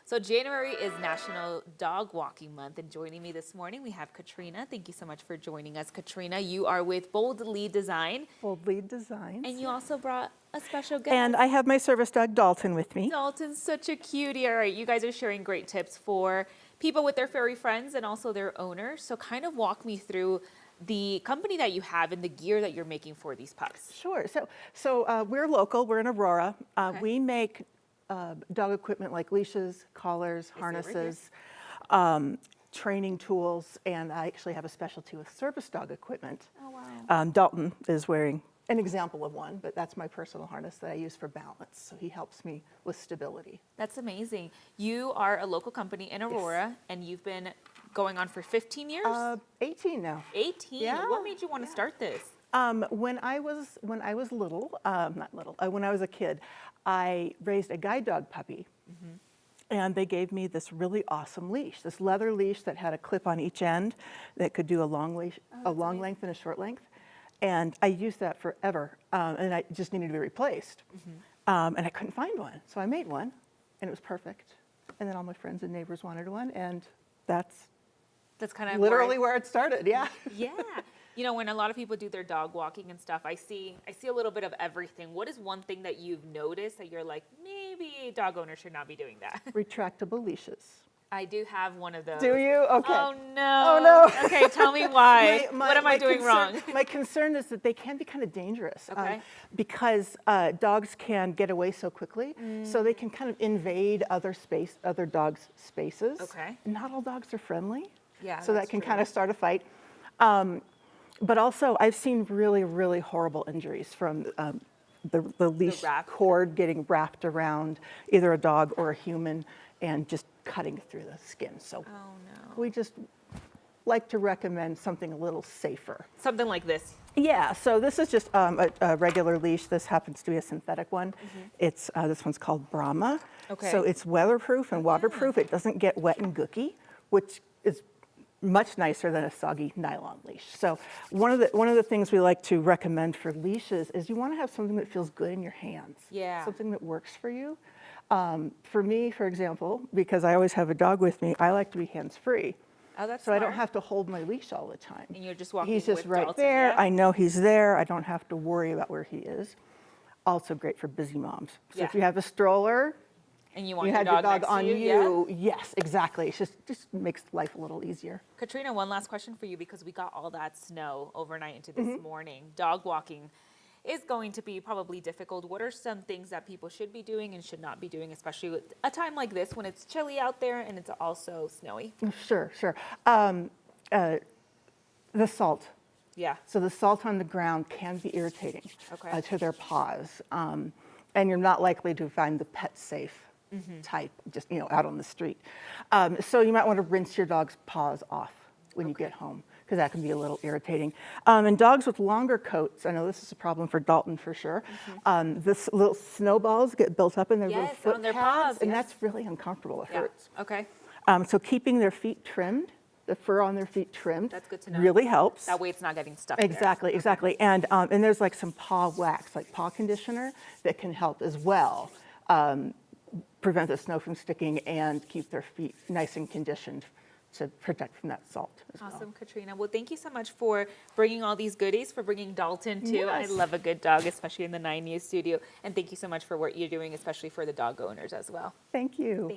So January is National Dog Walking Month, and joining me this morning, we have Katrina. Thank you so much for joining us, Katrina. You are with Boldly Design. Boldly Designs. And you also brought a special guest. And I have my service dog, Dalton, with me. Dalton's such a cutie. All right, you guys are sharing great tips for people with their furry friends and also their owners. So kind of walk me through the company that you have and the gear that you're making for these pups. Sure. So we're local. We're in Aurora. Okay. We make dog equipment like leashes, collars, harnesses, training tools, and I actually have a specialty with service dog equipment. Oh, wow. Dalton is wearing an example of one, but that's my personal harness that I use for balance. So he helps me with stability. That's amazing. You are a local company in Aurora, and you've been going on for 15 years? 18 now. 18? Yeah, What made you want to start this? When I was little, when I was a kid, I raised a guide dog puppy, and they gave me this really awesome leash, this leather leash that had a clip on each end that could do a long leash, a long length and a short length, and I used that forever, and I just needed to be replaced, and I couldn't find one, so I made one, and it was perfect, and then all my friends and neighbors wanted one, and that's kind of literally where it started. Yeah. Yeah. You know, when a lot of people do their dog walking and stuff, I see a little bit of everything. What is one thing that you've noticed that you're like, maybe dog owners should not be doing that? Retractable leashes. I do have one of those. Do you? Okay. Oh, no. Oh, no. Okay, tell me why. What am I doing concern, wrong? My concern is that they can be kind of dangerous Okay. because dogs can get away so quickly, so they can kind of invade other dogs' spaces. Okay. Not all dogs are friendly. Yeah, so that that's can true. kind of start a fight. But also, I've seen really, really horrible injuries from the leash cord getting wrapped around either a dog or a human and just cutting through the skin. So Oh, no. we just like to recommend something a little safer. Something like this. Yeah, so this is just a regular leash. This happens to be a synthetic one. It's this one's called Brahma. Okay. So it's weatherproof and waterproof. It doesn't get wet and gooky, which is much nicer than a soggy nylon leash. So one of the things we like to recommend for leashes is you want to have something that feels good in your hands. Yeah. Something that works for you. For me, for example, because I always have a dog with me, I like to be hands-free. Oh, that's So I don't smart. have to hold my leash all the time. And you're just walking He's just with right Dalton, there. yeah? I know he's there. I don't have to worry about where he is. Also great for busy moms. So Yeah. if you have a stroller, And you want you your have your dog dog next on to you? you. Yeah? Yes, exactly. It just makes life a little easier. Katrina, one last question for you because we got all that snow overnight into this morning. Dog walking is going to be probably difficult. What are some things that people should be doing and should not be doing, especially with a time like this when it's chilly out there and it's also snowy? Sure. The salt. Yeah. So the salt on the ground can be irritating Okay. to their paws. And you're not likely to find the pet safe type just out on the street. So you might want to rinse your dog's paws off when you get home, because that can be a little irritating. And dogs with longer coats, I know this is a problem for Dalton for sure. This little snowballs get built up in their little Yes, foot on their pads, paws, and yes. that's really uncomfortable. It Yeah. hurts. Okay. So keeping their feet trimmed, the fur on their feet trimmed, That's good to know. really helps. That way it's not getting stuck there. Exactly. And there's like some paw wax, like paw conditioner, that can help as well prevent the snow from sticking and keep their feet nice and conditioned to protect from that salt as well. Awesome, Katrina. Well, thank you so much for bringing all these goodies, for bringing Dalton too. I Yes. love a good dog, especially in the 9 News studio. And thank you so much for what you're doing, especially for the dog owners as well. Thank you.